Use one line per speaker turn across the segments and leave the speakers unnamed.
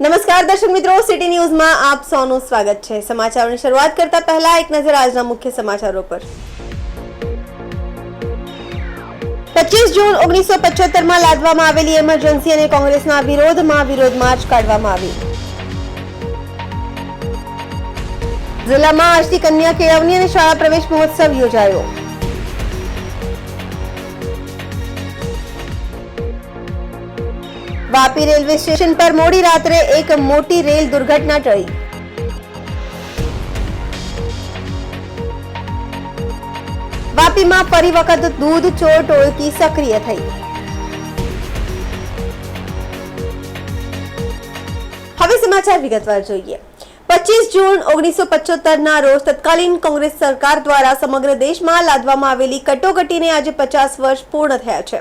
નમસ્કાર દર્શક મિત્રો, સિટી ન્યૂઝમાં આપ સૌનું સ્વાગત છે। સમાચારોની શરૂઆત કરતા પહેલા એક નજર આજના મુખ્ય સમાચારો પર। 25 જૂન 1975માં લાદવામાં આવેલી એમરજન્સી અને કોંગ્રેસના વિરોધમાં વિરોધ માર્ચ કાઢવામાં આવી। જિલ્લામાં આજથી કન્યા કેળવણી અને શાળા પ્રવેશ મહોત્સવ યોજાયો। વાપી રેલવે સ્ટેશન પર મોડી રાત્રે એક મોટી રેલ દુર્ઘટના ટળી। વાપીમાં ફરી વખત દૂધ ચોર ટોળકી સક્રિય થઈ। હવે સમાચાર વિગતવાર જોઈએ। 25 જૂન 1975ના રોજ તત્કાલીન કોંગ્રેસ સરકાર દ્વારા સમગ્ર દેશમાં લાદવામાં આવેલી કટોકટીને આજે 50 વર્ષ પૂર્ણ થયા છે।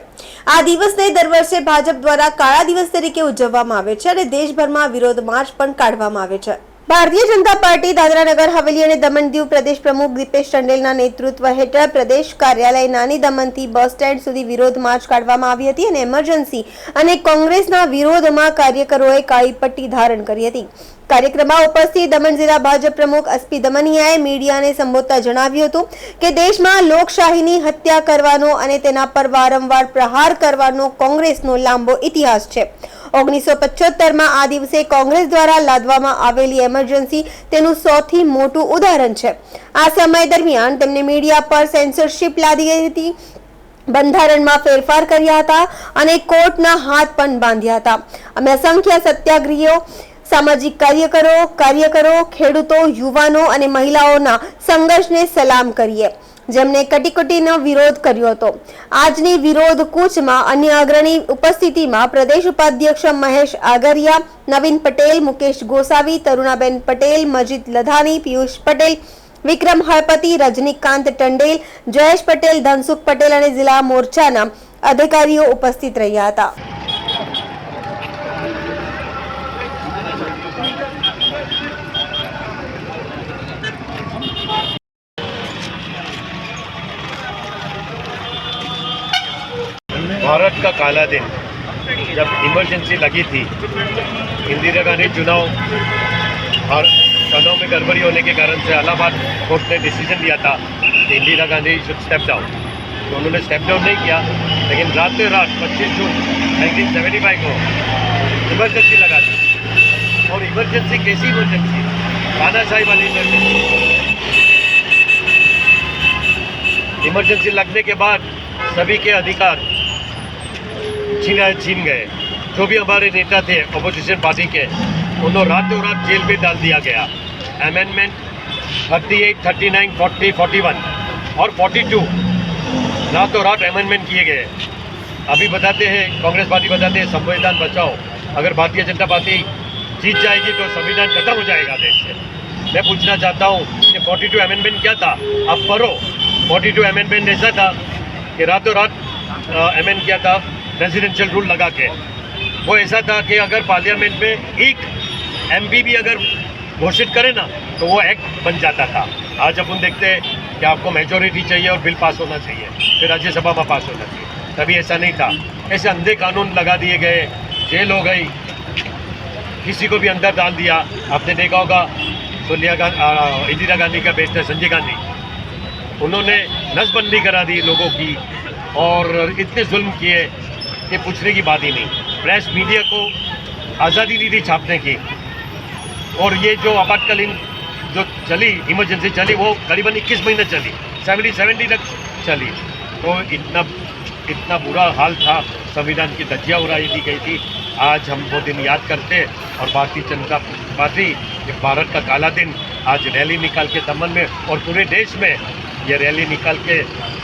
આ દિવસને દર વર્ષે ભાજપ દ્વારા કાળા દિવસ તરીકે ઉજવવામાં આવે છે અને દેશભરમાં વિરોધ માર્ચ પણ કાઢવામાં આવે છે। ભારતીય જનતા પાર્ટી દાદરા નગર હવેલી અને દમણ દીવ પ્રદેશ પ્રમુખ દીપેશ ટંડેલના નેતૃત્વ હેઠળ પ્રદેશ કાર્યાલય નાની દમણથી બસ સ્ટેન્ડ સુધી વિરોધ માર્ચ કાઢવામાં આવી હતી અને એમરજન્સી અને કોંગ્રેસના વિરોધમાં કાર્યકરોએ કાળી પટ્ટી ધારણ કરી હતી। કાર્યક્રમમાં ઉપસ્થિત દમણ જિલ્લા ભાજપ પ્રમુખ એસપી દમનિયાએ મીડિયાને સંબોધતા જણાવ્યું હતું કે દેશમાં લોકશાહીની હત્યા કરવાનો અને તેના પર વારંવાર પ્રહાર કરવાનો કોંગ્રેસનો લાંબો ઇતિહાસ છે। 1975માં આ દિવસે કોંગ્રેસ દ્વારા લાદવામાં આવેલી એમરજન્સી તેનું સૌથી મોટું ઉદાહરણ છે। આ સમય દરમિયાન તેમણે મીડિયા પર સેન્સરશિપ લાદી હતી, બંધારણમાં ફેરફાર કર્યા હતા અને કોર્ટના હાથ પણ બાંધ્યા હતા। અમે અસંખ્ય સત્યાગ્રહીઓ, સામાજિક કાર્યકરો, ખેડૂતો, યુવાનો અને મહિલાઓના સંઘર્ષને સલામ કરીએ જેમણે કટોકટીનો વિરોધ કર્યો હતો। આજની વિરોધ કૂચમાં અન્ય અગ્રણી ઉપસ્થિતિમાં પ્રદેશ ઉપાધ્યક્ષ મહેશ આગરિયા, નવીન પટેલ, મુકેશ ગોસાવી, તરુણાબેન પટેલ, મજીદ લધાની, પિયુષ પટેલ, વિક્રમ હળપતિ, રજનીકાંત ટંડેલ, જયેશ પટેલ, ધનસુખ પટેલ અને જિલ્લા મોરચાના અધિકારીઓ ઉપસ્થિત રહ્યા હતા।
भारत का काला दिन जब इमरजेंसी लगी थी, इंदिरा गांधी चुनाव और चुनाव में गड़बड़ी होने के कारण से इलाहाबाद कोर्ट ने डिसीजन लिया था कि Indira Gandhi should step down. तो उन्होंने स्टेप डाउन नहीं किया, लेकिन रातों रात 25 जून 1975 को इमरजेंसी लगा दी। और इमरजेंसी कैसी इमरजेंसी? तानाशाही वाली इमरजेंसी लगने के बाद सभी के अधिकार छीन गए। जो भी हमारे नेता थे अपोजिशन पार्टी के, उन्होंने रातों रात जेल में डाल दिया गया। अमेंडमेंट 38, 39, 40, 41 और 42 रातों रात अमेंडमेंट किए गए। अभी बताते हैं, कांग्रेस पार्टी बताते हैं संविधान बचाओ। अगर भारतीय जनता पार्टी जीत जाएगी तो संविधान खत्म हो जाएगा देश से। मैं पूछना चाहता हूँ कि 42 अमेंडमेंट क्या था? आप पढ़ो। 42 अमेंडमेंट ऐसा था कि रातों रात अमेंड किया था रेजिडेंशियल रूल लगा के। वो ऐसा था कि अगर पार्लियामेंट में एक एमपी भी अगर घोषित करे ना तो वो एक्ट बन जाता था। आज अपन देखते हैं कि आपको मेजोरिटी चाहिए और बिल पास होना चाहिए, फिर राज्यसभा में पास होना चाहिए। तभी ऐसा नहीं था। ऐसे अंधे कानून लगा दिए गए, जेल हो गई, किसी को भी अंदर डाल दिया। आपने देखा होगा इंदिरा गांधी का बेटा संजय गांधी, उन्होंने नसबंदी करा दी लोगों की और इतने जुल्म किए कि पूछने की बात ही नहीं। प्रेस मीडिया को आज़ादी दी थी छापने की। और ये जो आपातकालीन जो चली इमरजेंसी चली वो करीबन 21 महीने चली, 70 तक चली। तो इतना बुरा हाल था, संविधान की धज्जियाँ उड़ाई दी गई थी। आज हम वो दिन याद करते और भारतीय जनता पार्टी भारत का काला दिन आज रैली निकाल के दमन में और पूरे देश में ये रैली निकाल के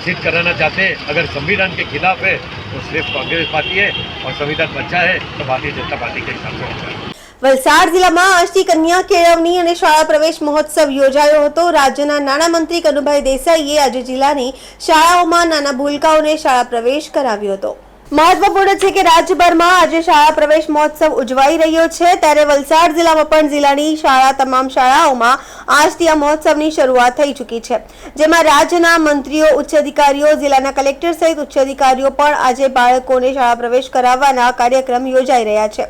सिद्ध कराना चाहते हैं। अगर संविधान के खिलाफ है तो सिर्फ कांग्रेस पार्टी है और संविधान बच्चा है तो भारतीय जनता पार्टी के हिसाब से बच्चा है।
વલસાડ જિલ્લામાં આજથી કન્યા કેળવણી અને શાળા પ્રવેશ મહોત્સવ યોજાયો હતો। રાજ્યના નાણામંત્રી કનુભાઈ દેસાઈએ આજે જિલ્લાની શાળાઓમાં નાના ભૂલકાઓને શાળા પ્રવેશ કરાવ્યો હતો। મહત્વપૂર્ણ છે કે રાજ્યભરમાં આજે શાળા પ્રવેશ મહોત્સવ ઉજવાઈ રહ્યો છે, ત્યારે વલસાડ જિલ્લામાં પણ જિલ્લાની તમામ શાળાઓમાં આજથી આ મહોત્સવની શરૂઆત થઈ ચૂકી છે, જેમાં રાજ્યના મંત્રીઓ, ઉચ્ચ અધિકારીઓ, જિલ્લાના કલેક્ટર સહિત ઉચ્ચ અધિકારીઓ પણ આજે બાળકોને શાળા પ્રવેશ કરાવવાના કાર્યક્રમ યોજાઈ રહ્યા છે।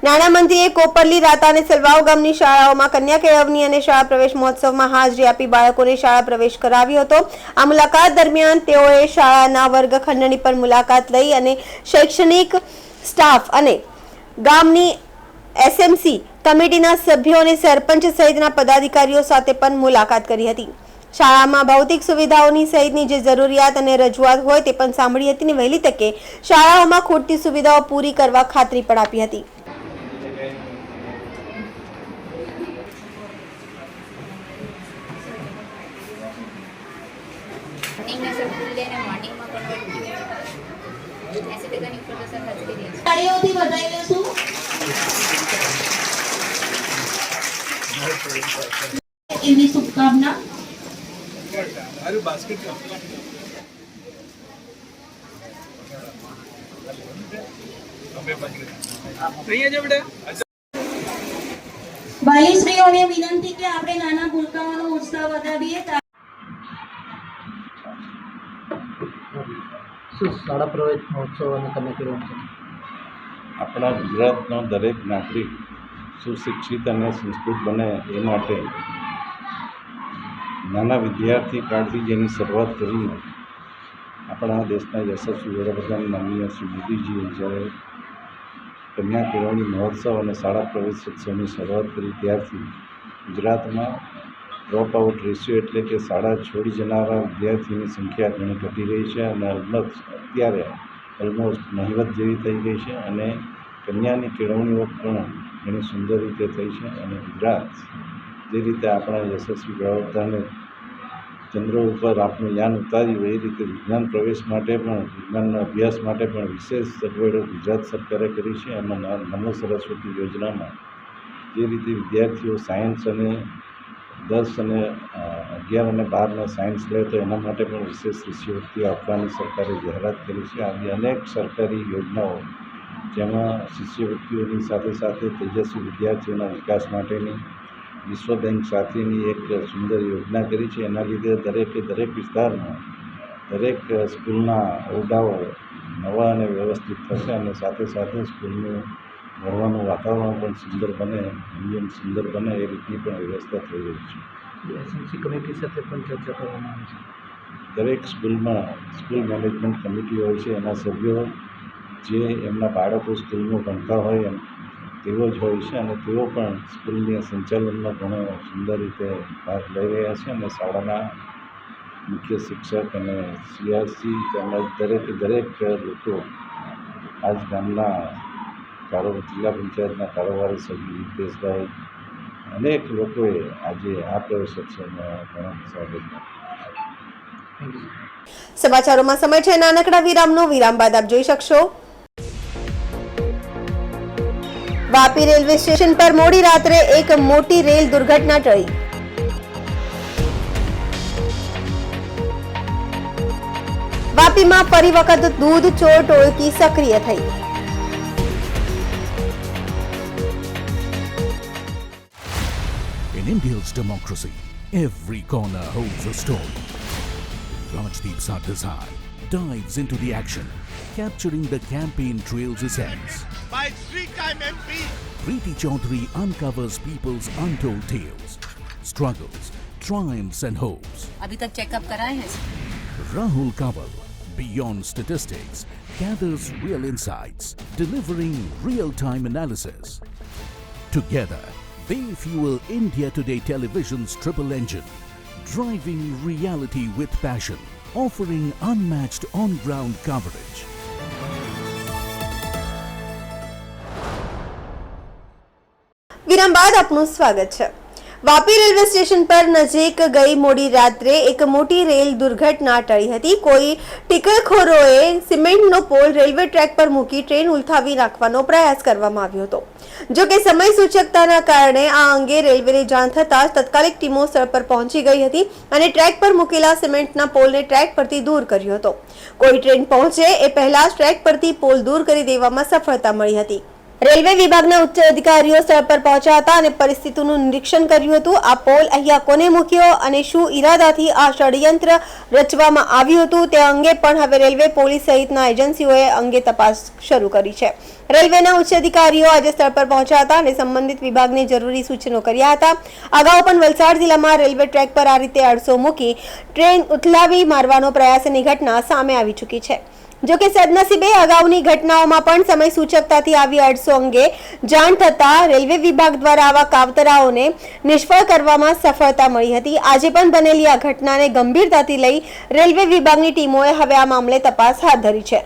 નાણામંત્રીએ કોપરલી, રાતા અને સેલવાવ ગામની શાળાઓમાં કન્યા કેળવણી અને શાળા પ્રવેશ મહોત્સવમાં હાજરી આપી બાળકોને શાળા પ્રવેશ કરાવ્યો હતો. આ મુલાકાત દરમિયાન તેઓએ શાળાના વર્ગખંડની પણ મુલાકાત લઈ અને શૈક્ષણિક સ્ટાફ અને ગામની એસએમસી કમિટીના સભ્યો અને સરપંચ સહિતના પદાધિકારીઓ સાથે પણ મુલાકાત કરી હતી. શાળામાં ભૌતિક સુવિધાઓની સહિતની જે જરૂરિયાત અને રજૂઆત હોય તે પણ સાંભળી હતી અને વહેલી તકે શાળાઓમાં ખૂટતી સુવિધાઓ પૂરી કરવા ખાતરી પણ આપી હતી.
मॉर्निंग में सब फूल लेने मॉर्निंग में कन्वर्ट किया ऐसे टकानी ऊपर तो सब खर्च કરી
તાળીઓથી વધાવી લેશું. એવી શુભકામના. વાલીશ્રીઓને વિનંતી કે આપણે નાના ભૂલકાઓનો ઉત્સાહ વધારીએ.
શું શાળા પ્રવેશ મહોત્સવ અને તમે કેળવણી
આપણા ગુજરાતનો દરેક નાગરિક સુશિક્ષિત અને સંસ્કૃત બને એ માટે નાના વિદ્યાર્થી કાળથી જેની શરૂઆત કરી આપણા દેશના યશસ્વી વડાપ્રધાન માનનીય શ્રી મોદીજીએ જ્યારે કન્યા કેળવણી મહોત્સવ અને શાળા પ્રવેશોત્સવની શરૂઆત કરી ત્યારથી ગુજરાતમાં ડ્રોપ આઉટ રેશિયો એટલે કે શાળા છોડી જનારા વિદ્યાર્થીઓની સંખ્યા ઘણી ઘટી રહી છે અને અત્યારે ઓલમોસ્ટ નહિવત જેવી થઈ ગઈ છે અને કન્યાની કેળવણીઓ પણ ઘણી સુંદર રીતે થઈ છે અને ગુજરાત જે રીતે આપણા યશસ્વી વડાપ્રધાને ચંદ્ર ઉપર આપણું યાન ઉતાર્યું એ રીતે વિજ્ઞાન પ્રવેશ માટે પણ વિજ્ઞાનના અભ્યાસ માટે પણ વિશેષ સગવડો ગુજરાત સરકારે કરી છે. એમાં નમો સરસ્વતી યોજનામાં જે રીતે વિદ્યાર્થીઓ સાયન્સ અને 10 અને 11 અને 12ના સાયન્સ લે તો એના માટે પણ વિશેષ શિષ્યવૃત્તિઓ આપવાની સરકારે જાહેરાત કરી છે. આવી અનેક સરકારી યોજનાઓ જેમાં શિષ્યવૃત્તિઓની સાથે સાથે તેજસ્વી વિદ્યાર્થીઓના વિકાસ માટેની વિશ્વ બેંક સાથેની એક સુંદર યોજના કરી છે. એના લીધે દરેક વિસ્તારમાં દરેક સ્કૂલના ઓરડાઓ નવા અને વ્યવસ્થિત થશે અને સાથે સાથે સ્કૂલનું ભણવાનું વાતાવરણ પણ સુંદર બને, અંજન સુંદર બને એ રીતની પણ વ્યવસ્થા થઈ રહી છે.
એસએમસી કમિટી સાથે પણ ચર્ચા કરવામાં આવી છે.
દરેક સ્કૂલમાં સ્કૂલ મેનેજમેન્ટ કમિટી હોય છે. એના સભ્યો જે એમના બાળકો સ્કૂલમાં ભણતા હોય તેઓ જ હોય છે અને તેઓ પણ સ્કૂલની સંચાલનમાં ઘણો સુંદર રીતે ભાગ લઈ રહ્યા છે અને શાળાના મુખ્ય શિક્ષક અને સીઆરસી તેમજ દરેક લોકો આજ ગામના જિલ્લા પંચાયતના કારોબારી સભ્ય હિતેશભાઈ અનેક લોકોએ આજે આ પ્રવેશોત્સવમાં ઘણો સ્વાગત કર્યું.
સમાચારોમાં સમય છે નાનકડા વિરામનો. વિરામ બાદ આપ જોઈ શકશો વાપી રેલવે સ્ટેશન પર મોડી રાત્રે એક મોટી રેલ દુર્ઘટના ટળી. વાપીમાં ફરી વખત દૂધ ચોર ટોળકી સક્રિય થઈ.
In India's democracy, every corner holds a story. Rajdeep Sardesai dives into the action, capturing the campaign trail's essence.
By three-time MP.
Preeti Chaudhary uncovers people's untold tales, struggles, triumphs and hopes.
अभी तक checkup कराए हैं
Rahul Kanwal, beyond statistics, gathers real insights, delivering real-time analysis. Together, they fuel India Today Television's triple engine, driving reality with passion, offering unmatched on-ground coverage.
વિરામ બાદ આપનું સ્વાગત છે. Vapi railway station પર નજીક ગઈ મોડી રાત્રે એક મોટી રેલ દુર્ઘટના ટળી હતી. કોઈ ટિકલખોરોએ સિમેન્ટનો પોલ રેલવે ટ્રેક પર મૂકી ટ્રેન ઉલથાવી નાખવાનો પ્રયાસ કરવામાં આવ્યો હતો. જો કે સમય સૂચકતાના કારણે આ અંગે રેલવેને જાણ થતાં જ તાત્કાલિક ટીમો સ્થળ પર પહોંચી ગઈ હતી અને ટ્રેક પર મૂકેલા સિમેન્ટના પોલને ટ્રેક પરથી દૂર કર્યો હતો. કોઈ ટ્રેન પહોંચે એ પહેલા જ ટ્રેક પરથી પોલ દૂર કરી દેવામાં સફળતા મળી હતી. રેલવે વિભાગના ઉચ્ચ અધિકારીઓ સ્થળ પર પહોંચ્યા હતા અને પરિસ્થિતિનું નિરીક્ષણ કર્યું હતું. આ પોલ અહીંયા કોને મૂક્યો અને શું ઈરાદાથી આ ષડયંત્ર રચવામાં આવ્યું હતું તે અંગે પણ હવે રેલવે પોલીસ સહિતના એજન્સીઓએ અંગે તપાસ શરૂ કરી છે. રેલવેના ઉચ્ચ અધિકારીઓ આજે સ્થળ પર પહોંચ્યા હતા અને સંબંધિત વિભાગને જરૂરી સૂચનો કર્યા હતા. અગાઉ પણ વલસાડ જિલ્લામાં રેલવે ટ્રેક પર આ રીતે અડસો મૂકી ટ્રેન ઉથલાવી મારવાનો પ્રયાસની ઘટના સામે આવી ચૂકી છે. જો કે સદનસીબે અગાઉની ઘટનાઓમાં પણ સમય સૂચકતાથી આવી અડસો અંગે જાણ થતા રેલવે વિભાગ દ્વારા આવા કાવતરાઓને નિષ્ફળ કરવામાં સફળતા મળી હતી. આજે પણ બનેલી આ ઘટનાને ગંભીરતાથી લઈ રેલવે વિભાગની ટીમોએ હવે આ મામલે તપાસ હાથ ધરી છે.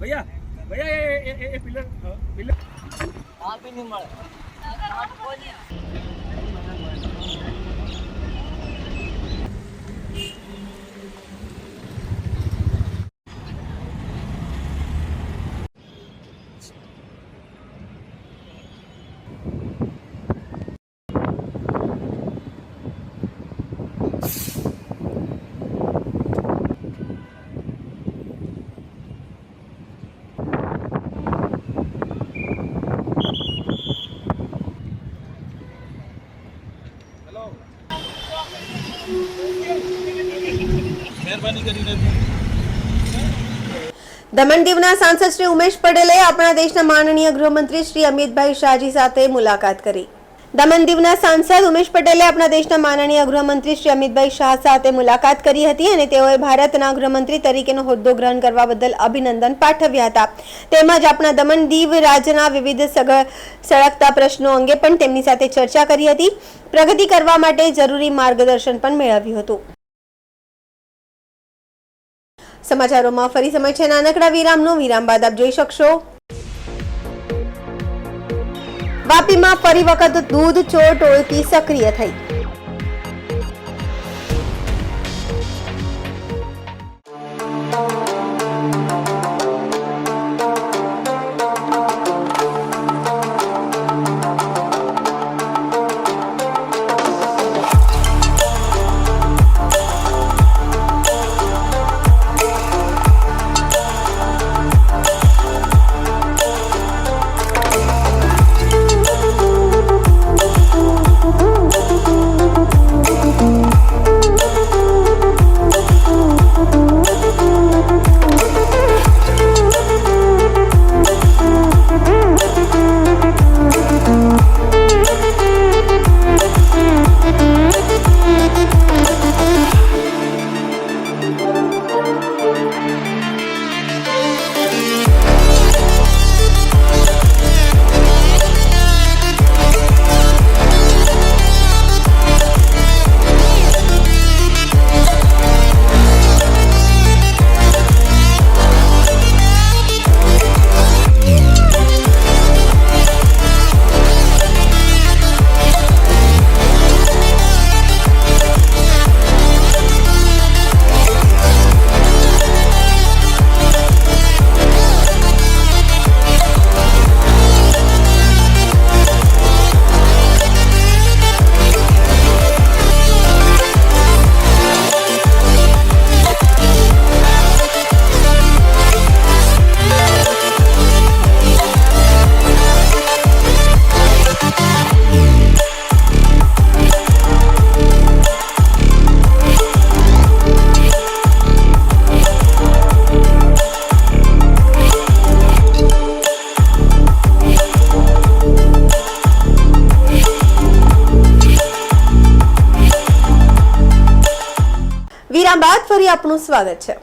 ભૈયા ભૈયા એ પિલર મહેરબાની કરીને
દમણ દીવના સાંસદ શ્રી ઉમેશ પટેલે આપણા દેશના માનનીય ગૃહમંત્રી શ્રી અમિતભાઈ શાહજી સાથે મુલાકાત કરી. દમણ દીવના સાંસદ ઉમેશ પટેલે આપણા દેશના માનનીય ગૃહમંત્રી શ્રી અમિતભાઈ શાહ સાથે મુલાકાત કરી હતી અને તેઓએ ભારતના ગૃહમંત્રી તરીકેનો હોદ્દો ગ્રહણ કરવા બદલ અભિનંદન પાઠવ્યા હતા. તેમજ આપણા દમણ દીવ રાજ્યના વિવિધ સળગતા પ્રશ્નો અંગે પણ તેમની સાથે ચર્ચા કરી હતી. પ્રગતિ કરવા માટે જરૂરી માર્ગદર્શન પણ મેળવ્યું હતું. સમાચારોમાં ફરી સમય છે નાનકડા વિરામનો. વિરામ બાદ આપ જોઈ શકશો વાપીમાં ફરી વખત દૂધ ચોર ટોળકી સક્રિય થઈ. વિરામ બાદ ફરી આપનું સ્વાગત છે.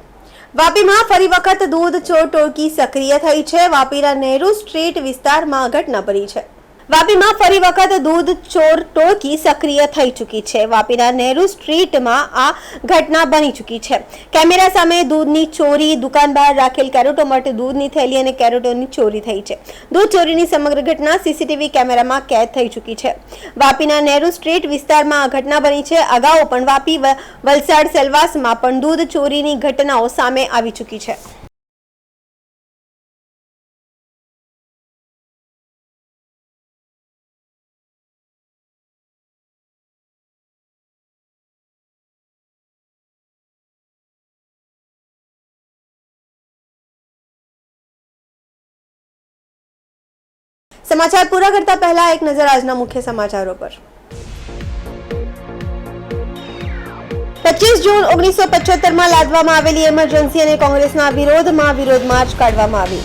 વાપીમાં ફરી વખત દૂધ ચોર ટોળકી સક્રિય થઈ છે. વાપીના નહેરુ સ્ટ્રીટ વિસ્તારમાં ઘટના બની છે. વાપીમાં ફરી વખત દૂધ ચોર ટોળકી સક્રિય થઈ ચૂકી છે. વાપીના નહેરુ સ્ટ્રીટમાં આ ઘટના બની ચૂકી છે. કેમેરા સામે દૂધની ચોરી, દુકાન બહાર રાખેલ કેરેટોમાંથી દૂધની થેલી અને કેરેટોની ચોરી થઈ છે. દૂધ ચોરીની સમગ્ર ઘટના સીસીટીવી કેમેરામાં કેદ થઈ ચૂકી છે. વાપીના નહેરુ સ્ટ્રીટ વિસ્તારમાં આ ઘટના બની છે. અગાઉ પણ વાપી, વલસાડ, સેલવાસમાં પણ દૂધ ચોરીની ઘટનાઓ સામે આવી ચૂકી છે. સમાચાર પૂરા કરતા પહેલા એક નજર આજના મુખ્ય સમાચારો પર। 25 જૂન 1975માં લાદવામાં આવેલી એમરજન્સી અને કોંગ્રેસના વિરોધમાં વિરોધ માર્ચ કાઢવામાં આવી।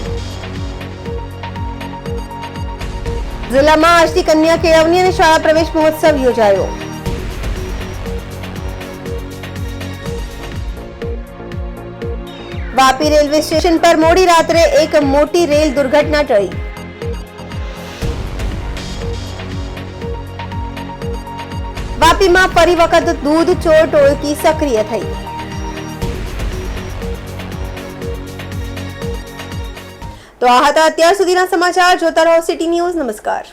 જિલ્લામાં આજથી કન્યા કેળવણી અને શાળા પ્રવેશ મહોત્સવ યોજાયો। વાપી રેલવે સ્ટેશન પર મોડી રાત્રે એક મોટી રેલ દુર્ઘટના ટળી। વાપીમાં ફરી વખત દૂધ ચોર ટોળકી સક્રિય થઈ। તો આ હતા અત્યાર સુધીના સમાચાર। જોતા રહો સિટી ન્યૂઝ। નમસ્કાર।